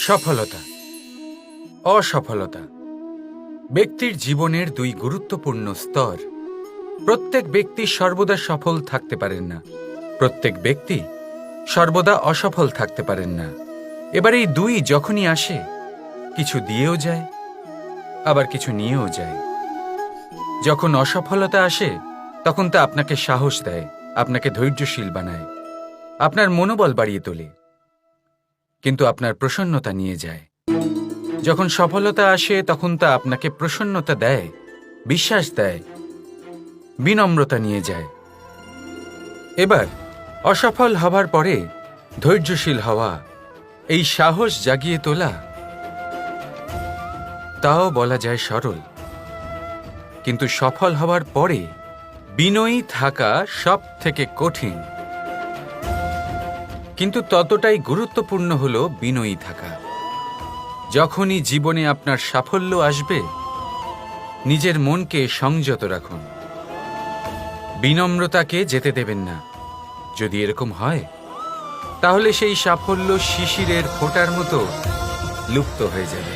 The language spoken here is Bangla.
সফলতা, অসফলতা ব্যক্তির জীবনের দুই গুরুত্বপূর্ণ স্তর। প্রত্যেক ব্যক্তি সর্বদা সফল থাকতে পারেন না, প্রত্যেক ব্যক্তি সর্বদা অসফল থাকতে পারেন না। এবার এই দুই যখনই আসে, কিছু দিয়েও যায়, আবার কিছু নিয়েও যায়। যখন অসফলতা আসে, তখন তা আপনাকে সাহস দেয়, আপনাকে ধৈর্যশীল বানায়, আপনার মনোবল বাড়িয়ে তোলে, কিন্তু আপনার প্রসন্নতা নিয়ে যায়। যখন সফলতা আসে, তখন তা আপনাকে প্রসন্নতা দেয়, বিশ্বাস দেয়, বিনম্রতা নিয়ে যায়। এবার অসফল হবার পরে ধৈর্যশীল হওয়া, এই সাহস জাগিয়ে তোলা, তাও বলা যায় সরল। কিন্তু সফল হবার পরে বিনয়ী থাকা সব থেকে কঠিন। কিন্তু ততটাই গুরুত্বপূর্ণ হলো বিনয়ী থাকা। যখনই জীবনে আপনার সাফল্য আসবে, নিজের মনকে সংযত রাখুন, বিনম্রতাকে যেতে দেবেন না। যদি এরকম হয়, তাহলে সেই সাফল্য শিশিরের ফোঁটার মতো লুপ্ত হয়ে যাবে।